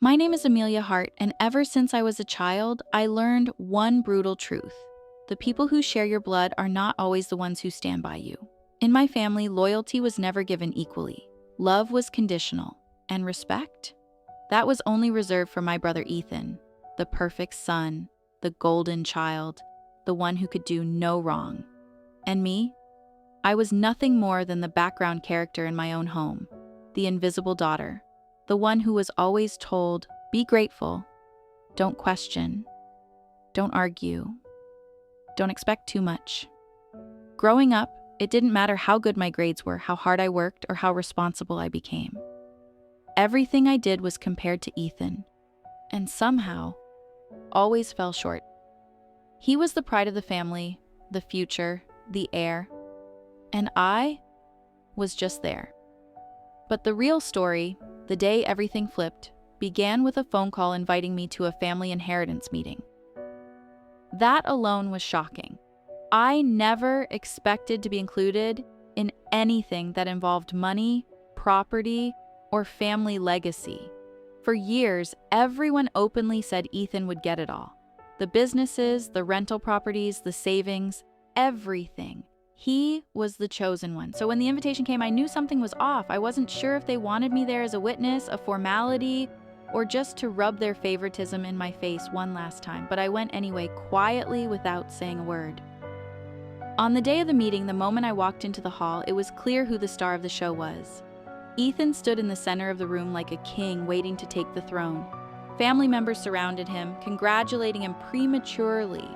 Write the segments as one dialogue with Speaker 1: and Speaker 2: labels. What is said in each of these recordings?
Speaker 1: My name is Amelia Hart, and ever since I was a child, I learned one brutal truth. The people who share your blood are not always the ones who stand by you. In my family, loyalty was never given equally. Love was conditional, and respect? That was only reserved for my brother Ethan, the perfect son, the golden child, the one who could do no wrong. And me? I was nothing more than the background character in my own home, the invisible daughter, the one who was always told, be grateful, don't question, don't argue, don't expect too much. Growing up, it didn't matter how good my grades were, how hard I worked, or how responsible I became. Everything I did was compared to Ethan, and somehow, always fell short. He was the pride of the family, the future, the heir, and I was just there. But the real story, the day everything flipped, began with a phone call inviting me to a family inheritance meeting. That alone was shocking. I never expected to be included in anything that involved money, property, or family legacy. For years, everyone openly said Ethan would get it all. The businesses, the rental properties, the savings, everything. He was the chosen one. So when the invitation came, I knew something was off. I wasn't sure if they wanted me there as a witness, a formality, or just to rub their favoritism in my face one last time. But I went anyway, quietly, without saying a word. On the day of the meeting, the moment I walked into the hall, it was clear who the star of the show was. Ethan stood in the center of the room like a king waiting to take the throne. Family members surrounded him, congratulating him prematurely.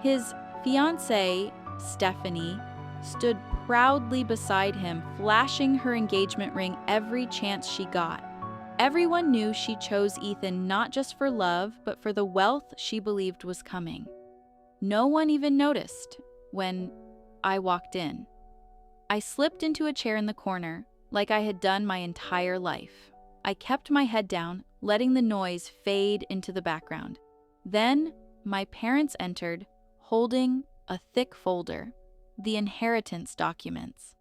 Speaker 1: His fiancée, Stephanie, stood proudly beside him, flashing her engagement ring every chance she got. Everyone knew she chose Ethan not just for love, but for the wealth she believed was coming. No one even noticed when I walked in. I slipped into a chair in the corner, like I had done my entire life. I kept my head down, letting the noise fade into the background. Then, my parents entered, holding a thick folder, the inheritance documents.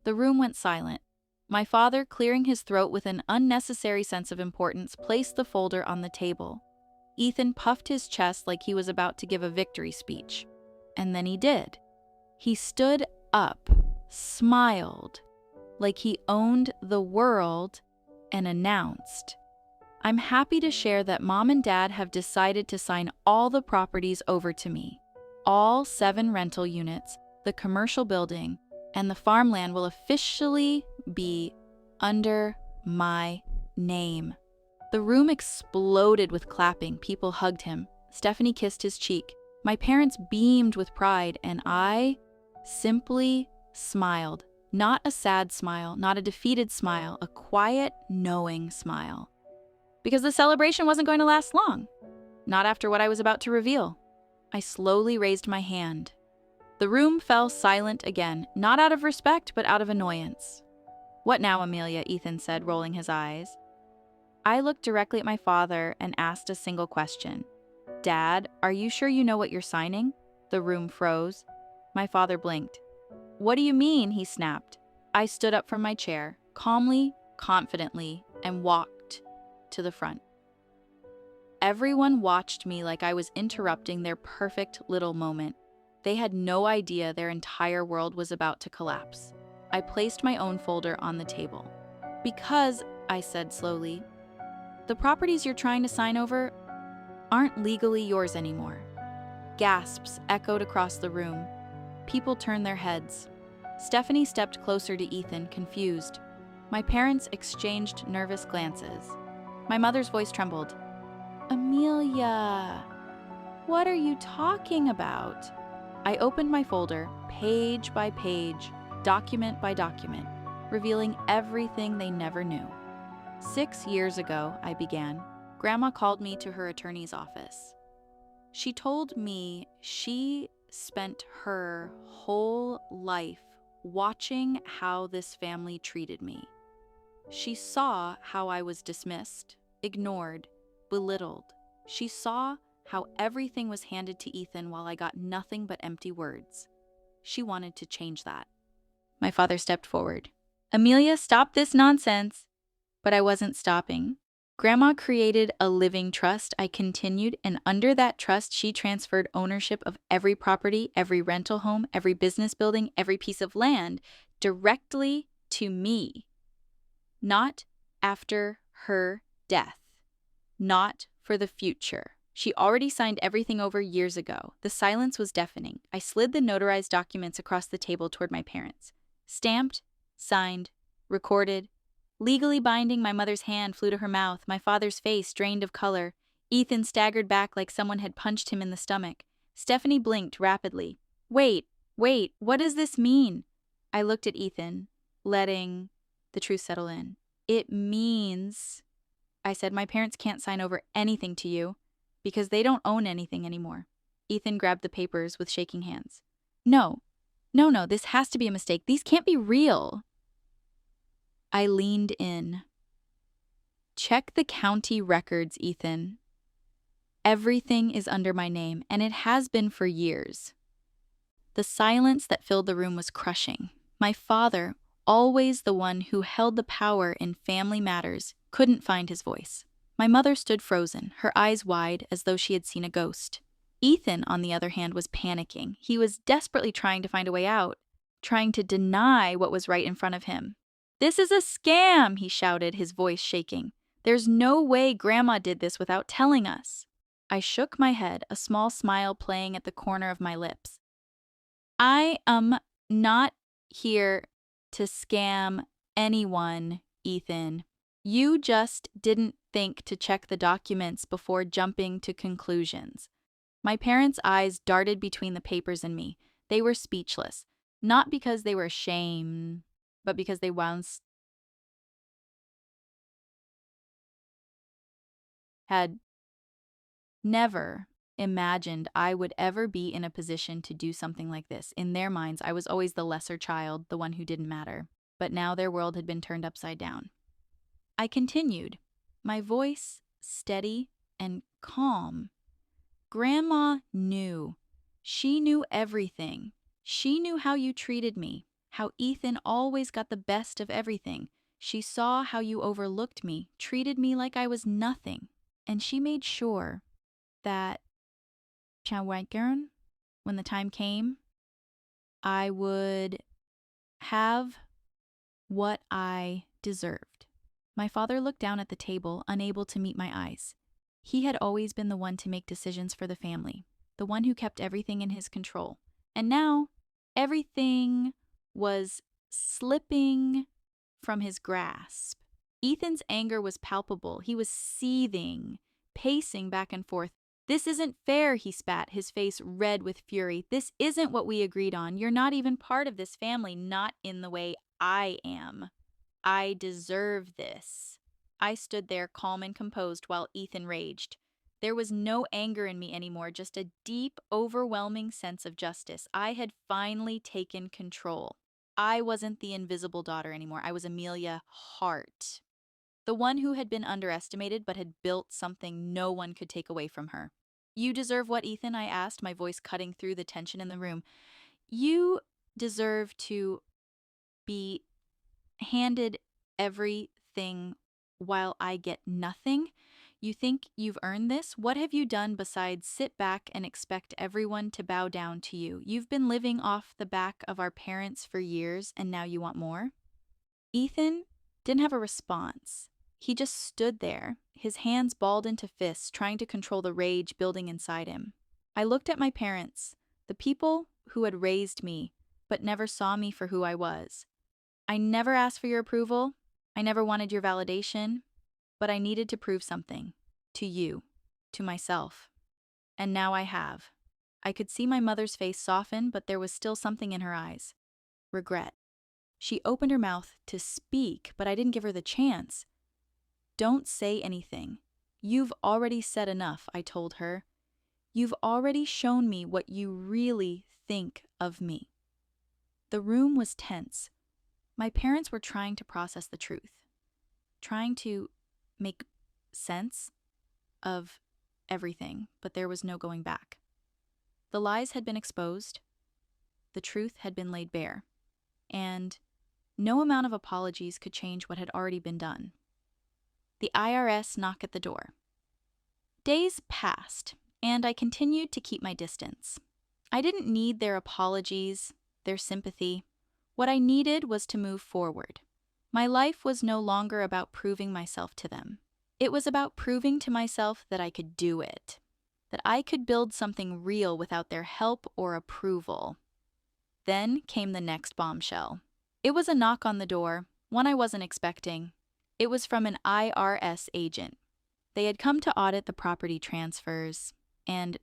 Speaker 1: The room went silent. My father, clearing his throat with an unnecessary sense of importance, placed the folder on the table. Ethan puffed his chest like he was about to give a victory speech. And then he did. He stood up, smiled, like he owned the world, and announced, I'm happy to share that Mom and Dad have decided to sign all the properties over to me. All 7 rental units, the commercial building, and the farmland will officially be under my name. The room exploded with clapping. People hugged him. Stephanie kissed his cheek. My parents beamed with pride, and I simply smiled. Not a sad smile, not a defeated smile, a quiet, knowing smile. Because the celebration wasn't going to last long. Not after what I was about to reveal. I slowly raised my hand. The room fell silent again, not out of respect, but out of annoyance. What now, Amelia? Ethan said, rolling his eyes. I looked directly at my father and asked a single question. Dad, are you sure you know what you're signing? The room froze. My father blinked. What do you mean? He snapped. I stood up from my chair, calmly, confidently, and walked to the front. Everyone watched me like I was interrupting their perfect little moment. They had no idea their entire world was about to collapse. I placed my own folder on the table. Because, I said slowly, the properties you're trying to sign over aren't legally yours anymore. Gasps echoed across the room. People turned their heads. Stephanie stepped closer to Ethan, confused. My parents exchanged nervous glances. My mother's voice trembled. Amelia, what are you talking about? I opened my folder, page by page, document by document, revealing everything they never knew. 6 years ago, I began, Grandma called me to her attorney's office. She told me she spent her whole life watching how this family treated me. She saw how I was dismissed, ignored, belittled. She saw how everything was handed to Ethan while I got nothing but empty words. She wanted to change that. My father stepped forward. Amelia, stop this nonsense. But I wasn't stopping. Grandma created a living trust, I continued, and under that trust, she transferred ownership of every property, every rental home, every business building, every piece of land directly to me. Not after her death. Not for the future. She already signed everything over years ago. The silence was deafening. I slid the notarized documents across the table toward my parents. Stamped, signed, recorded. Legally binding, my mother's hand flew to her mouth, my father's face drained of color. Ethan staggered back like someone had punched him in the stomach. Stephanie blinked rapidly. Wait, what does this mean? I looked at Ethan, letting the truth settle in. It means, I said, my parents can't sign over anything to you because they don't own anything anymore. Ethan grabbed the papers with shaking hands. No, this has to be a mistake. These can't be real. I leaned in. Check the county records, Ethan. Everything is under my name, and it has been for years. The silence that filled the room was crushing. My father, always the one who held the power in family matters, couldn't find his voice. My mother stood frozen, her eyes wide as though she had seen a ghost. Ethan, on the other hand, was panicking. He was desperately trying to find a way out, trying to deny what was right in front of him. This is a scam, he shouted, his voice shaking. There's no way Grandma did this without telling us. I shook my head, a small smile playing at the corner of my lips. I am not here to scam anyone, Ethan. You just didn't think to check the documents before jumping to conclusions. My parents' eyes darted between the papers and me. They were speechless, not because they were ashamed, but because they once had never imagined I would ever be in a position to do something like this. In their minds, I was always the lesser child, the one who didn't matter. But now their world had been turned upside down. I continued, my voice steady and calm. Grandma knew. She knew everything. She knew how you treated me, how Ethan always got the best of everything. She saw how you overlooked me, treated me like I was nothing. And she made sure that when the time came, I would have what I deserved. My father looked down at the table, unable to meet my eyes. He had always been the one to make decisions for the family, the one who kept everything in his control. And now, everything was slipping from his grasp. Ethan's anger was palpable. He was seething, pacing back and forth. This isn't fair, he spat, his face red with fury. This isn't what we agreed on. You're not even part of this family, not in the way I am. I deserve this. I stood there calm and composed while Ethan raged. There was no anger in me anymore, just a deep, overwhelming sense of justice. I had finally taken control. I wasn't the invisible daughter anymore. I was Amelia Hart, the one who had been underestimated but had built something no one could take away from her. You deserve what, Ethan? I asked, my voice cutting through the tension in the room. You deserve to be handed everything while I get nothing? You think you've earned this? What have you done besides sit back and expect everyone to bow down to you? You've been living off the back of our parents for years, and now you want more? Ethan didn't have a response. He just stood there, his hands balled into fists, trying to control the rage building inside him. I looked at my parents, the people who had raised me, but never saw me for who I was. I never asked for your approval. I never wanted your validation, but I needed to prove something. To you, to myself. And now I have. I could see my mother's face soften, but there was still something in her eyes. Regret. She opened her mouth to speak, but I didn't give her the chance. Don't say anything. You've already said enough, I told her. You've already shown me what you really think of me. The room was tense. My parents were trying to process the truth, trying to make sense of everything, but there was no going back. The lies had been exposed, the truth had been laid bare, and no amount of apologies could change what had already been done. The IRS knock at the door. Days passed, and I continued to keep my distance. I didn't need their apologies, their sympathy. What I needed was to move forward. My life was no longer about proving myself to them. It was about proving to myself that I could do it, that I could build something real without their help or approval. Then came the next bombshell. It was a knock on the door, one I wasn't expecting. It was from an IRS agent. They had come to audit the property transfers, and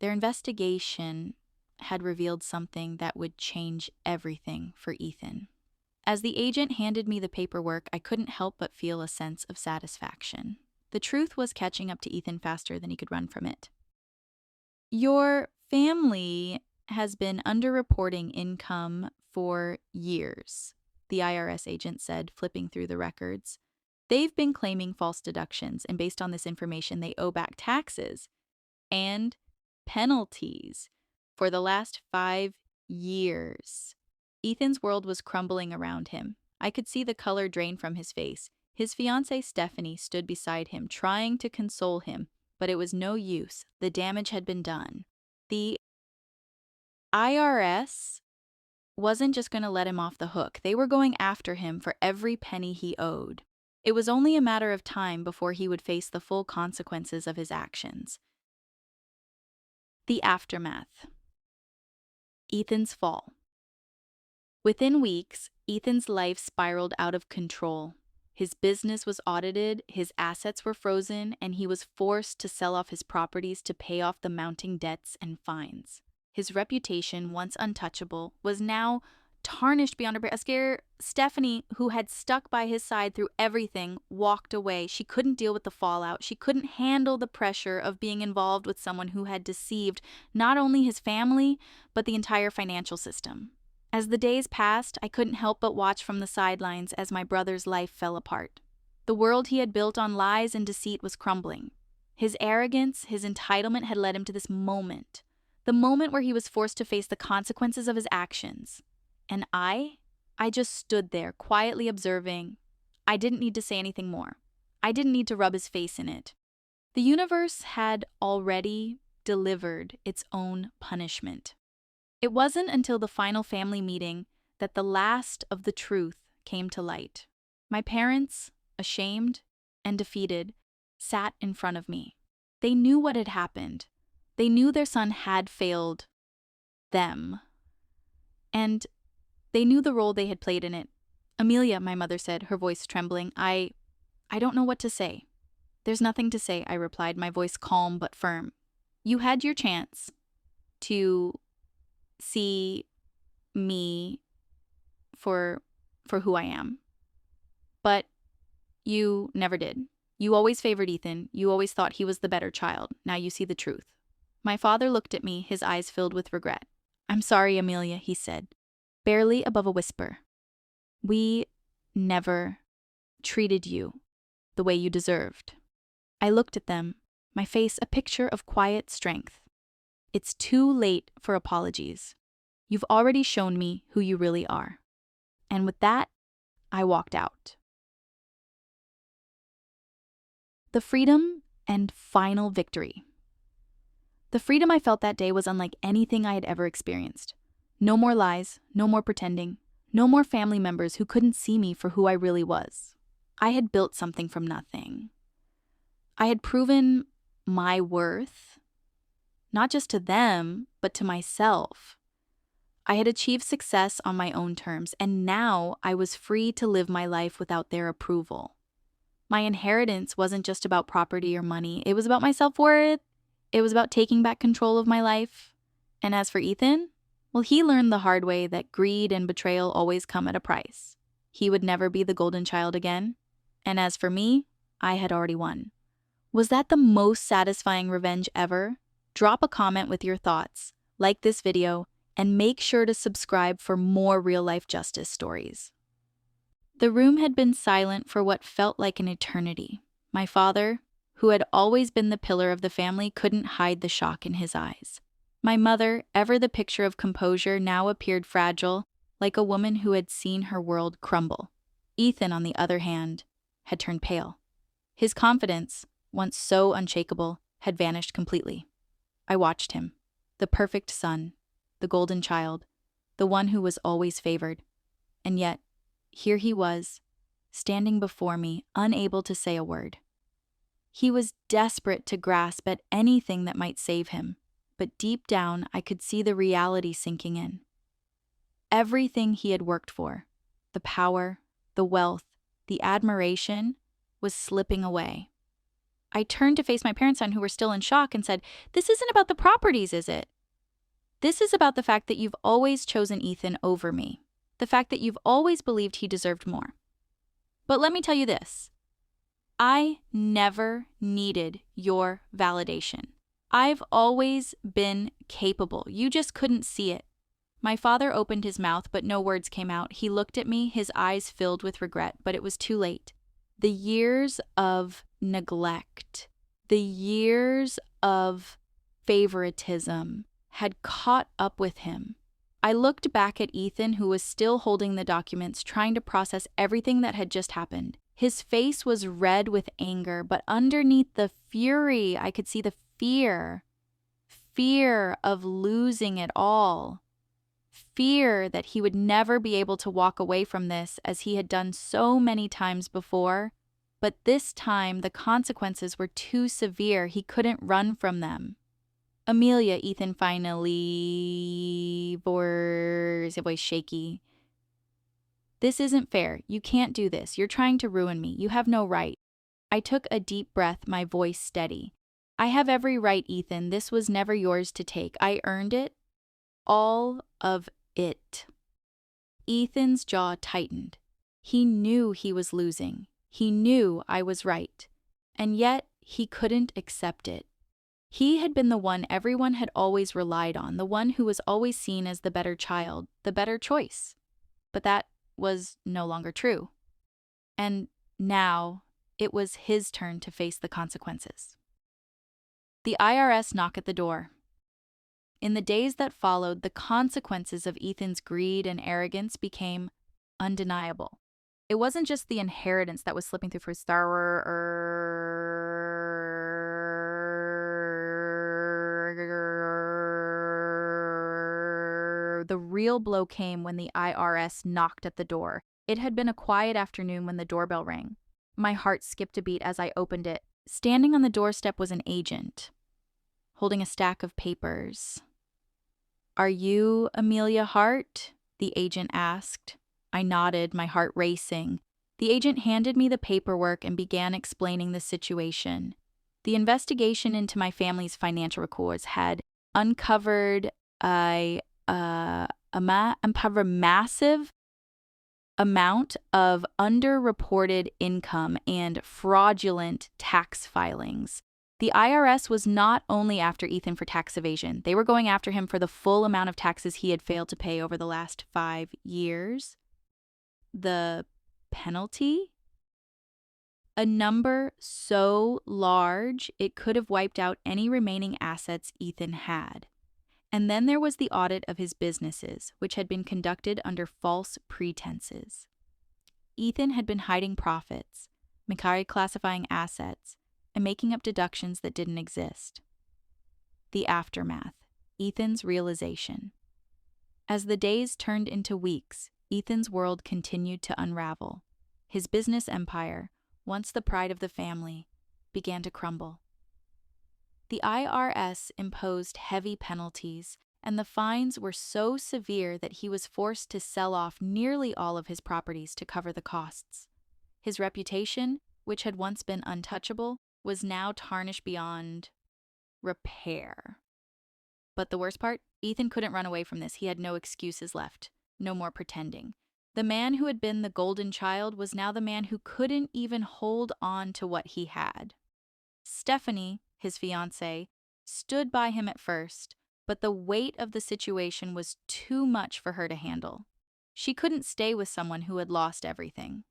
Speaker 1: their investigation had revealed something that would change everything for Ethan. As the agent handed me the paperwork, I couldn't help but feel a sense of satisfaction. The truth was catching up to Ethan faster than he could run from it. Your family has been underreporting income for years, the IRS agent said, flipping through the records. They've been claiming false deductions, and based on this information, they owe back taxes and penalties for the last 5 years. Ethan's world was crumbling around him. I could see the color drain from his face. His fiancée, Stephanie, stood beside him, trying to console him, but it was no use. The damage had been done. The IRS wasn't just going to let him off the hook. They were going after him for every penny he owed. It was only a matter of time before he would face the full consequences of his actions. The aftermath. Ethan's fall. Within weeks, Ethan's life spiraled out of control. His business was audited, his assets were frozen, and he was forced to sell off his properties to pay off the mounting debts and fines. His reputation, once untouchable, was now tarnished beyond repair. Stephanie, who had stuck by his side through everything, walked away. She couldn't deal with the fallout. She couldn't handle the pressure of being involved with someone who had deceived not only his family, but the entire financial system. As the days passed, I couldn't help but watch from the sidelines as my brother's life fell apart. The world he had built on lies and deceit was crumbling. His arrogance, his entitlement had led him to this moment. The moment where he was forced to face the consequences of his actions. And I just stood there, quietly observing. I didn't need to say anything more. I didn't need to rub his face in it. The universe had already delivered its own punishment. It wasn't until the final family meeting that the last of the truth came to light. My parents, ashamed and defeated, sat in front of me. They knew what had happened. They knew their son had failed them. And they knew the role they had played in it. Amelia, my mother said, her voice trembling, I don't know what to say. There's nothing to say, I replied, my voice calm but firm. You had your chance to see me for who I am. But you never did. You always favored Ethan. You always thought he was the better child. Now you see the truth. My father looked at me, his eyes filled with regret. I'm sorry, Amelia, he said, barely above a whisper. We never treated you the way you deserved. I looked at them, my face a picture of quiet strength. It's too late for apologies. You've already shown me who you really are. And with that, I walked out. The freedom and final victory. The freedom I felt that day was unlike anything I had ever experienced. No more lies, no more pretending, no more family members who couldn't see me for who I really was. I had built something from nothing. I had proven my worth, not just to them, but to myself. I had achieved success on my own terms, and now I was free to live my life without their approval. My inheritance wasn't just about property or money. It was about my self-worth. It was about taking back control of my life. And as for Ethan, well, he learned the hard way that greed and betrayal always come at a price. He would never be the golden child again. And as for me, I had already won. Was that the most satisfying revenge ever? Drop a comment with your thoughts, like this video, and make sure to subscribe for more real-life justice stories. The room had been silent for what felt like an eternity. My father, who had always been the pillar of the family, couldn't hide the shock in his eyes. My mother, ever the picture of composure, now appeared fragile, like a woman who had seen her world crumble. Ethan, on the other hand, had turned pale. His confidence, once so unshakable, had vanished completely. I watched him, the perfect son, the golden child, the one who was always favored. And yet, here he was, standing before me, unable to say a word. He was desperate to grasp at anything that might save him, but deep down I could see the reality sinking in. Everything he had worked for, the power, the wealth, the admiration, was slipping away. I turned to face my parents, who were still in shock, and said, "This isn't about the properties, is it? This is about the fact that you've always chosen Ethan over me, the fact that you've always believed he deserved more. But let me tell you this. I never needed your validation. I've always been capable. You just couldn't see it." My father opened his mouth, but no words came out. He looked at me, his eyes filled with regret, but it was too late. The years of neglect, the years of favoritism had caught up with him. I looked back at Ethan, who was still holding the documents, trying to process everything that had just happened. His face was red with anger, but underneath the fury, I could see the fear. Fear of losing it all. Fear that he would never be able to walk away from this as he had done so many times before. But this time, the consequences were too severe. He couldn't run from them. "Amelia," Ethan finally, his voice shaky. "This isn't fair. You can't do this. You're trying to ruin me. You have no right." I took a deep breath, my voice steady. "I have every right, Ethan. This was never yours to take. I earned it. All of it." Ethan's jaw tightened. He knew he was losing. He knew I was right. And yet, he couldn't accept it. He had been the one everyone had always relied on, the one who was always seen as the better child, the better choice. But that was no longer true. And now, it was his turn to face the consequences. The IRS knocked at the door. In the days that followed, the consequences of Ethan's greed and arrogance became undeniable. It wasn't just the inheritance that was slipping through for The real blow came when the IRS knocked at the door. It had been a quiet afternoon when the doorbell rang. My heart skipped a beat as I opened it. Standing on the doorstep was an agent, holding a stack of papers. "Are you Amelia Hart?" the agent asked. I nodded, my heart racing. The agent handed me the paperwork and began explaining the situation. The investigation into my family's financial records had uncovered a massive amount of underreported income and fraudulent tax filings. The IRS was not only after Ethan for tax evasion, they were going after him for the full amount of taxes he had failed to pay over the last 5 years. The penalty? A number so large it could have wiped out any remaining assets Ethan had. And then there was the audit of his businesses, which had been conducted under false pretenses. Ethan had been hiding profits, misclassifying assets, and making up deductions that didn't exist. The aftermath, Ethan's realization. As the days turned into weeks, Ethan's world continued to unravel. His business empire, once the pride of the family, began to crumble. The IRS imposed heavy penalties, and the fines were so severe that he was forced to sell off nearly all of his properties to cover the costs. His reputation, which had once been untouchable, was now tarnished beyond repair. But the worst part, Ethan couldn't run away from this. He had no excuses left, no more pretending. The man who had been the golden child was now the man who couldn't even hold on to what he had. Stephanie, his fiancée, stood by him at first, but the weight of the situation was too much for her to handle. She couldn't stay with someone who had lost everything.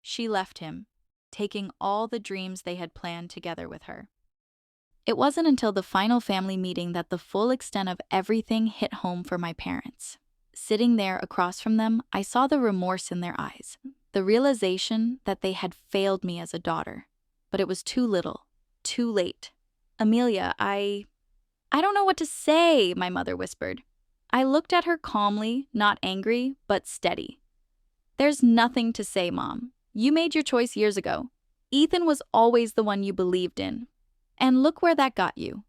Speaker 1: She left him, taking all the dreams they had planned together with her. It wasn't until the final family meeting that the full extent of everything hit home for my parents. Sitting there across from them, I saw the remorse in their eyes, the realization that they had failed me as a daughter. but it was too little, too late. Amelia, I don't know what to say, my mother whispered. I looked at her calmly, not angry, but steady. There's nothing to say, Mom. You made your choice years ago. Ethan was always the one you believed in. And look where that got you.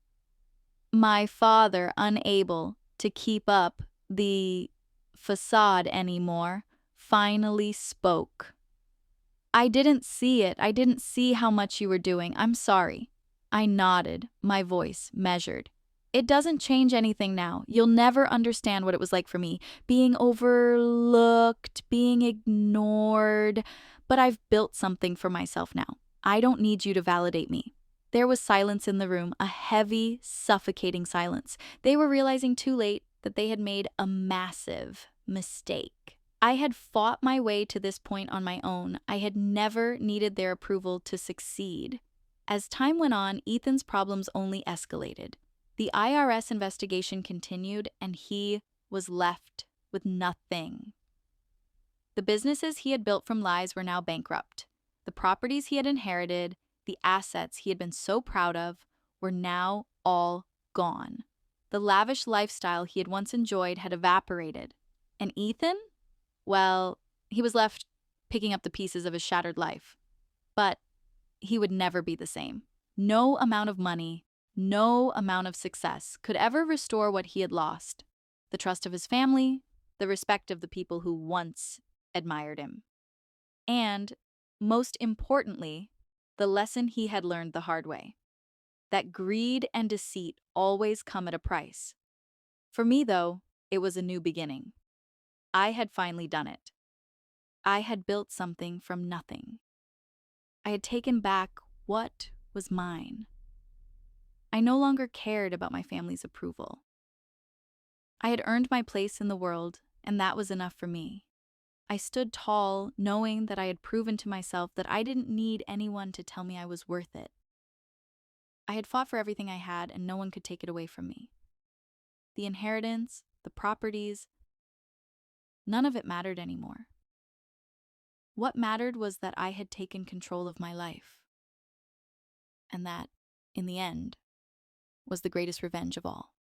Speaker 1: My father, unable to keep up the facade anymore, finally spoke. I didn't see it. I didn't see how much you were doing. I'm sorry. I nodded, my voice measured. It doesn't change anything now. You'll never understand what it was like for me, being overlooked, being ignored. But I've built something for myself now. I don't need you to validate me. There was silence in the room, a heavy, suffocating silence. They were realizing too late that they had made a massive mistake. I had fought my way to this point on my own. I had never needed their approval to succeed. As time went on, Ethan's problems only escalated. The IRS investigation continued, and he was left with nothing. The businesses he had built from lies were now bankrupt. The properties he had inherited, the assets he had been so proud of, were now all gone. The lavish lifestyle he had once enjoyed had evaporated. And Ethan? Well, he was left picking up the pieces of his shattered life. But he would never be the same. No amount of money, no amount of success could ever restore what he had lost: the trust of his family, the respect of the people who once admired him, and, most importantly, the lesson he had learned the hard way: that greed and deceit always come at a price. For me, though, it was a new beginning. I had finally done it. I had built something from nothing. I had taken back what was mine. I no longer cared about my family's approval. I had earned my place in the world, and that was enough for me. I stood tall, knowing that I had proven to myself that I didn't need anyone to tell me I was worth it. I had fought for everything I had, and no one could take it away from me. The inheritance, the properties, none of it mattered anymore. What mattered was that I had taken control of my life. And that, in the end, was the greatest revenge of all.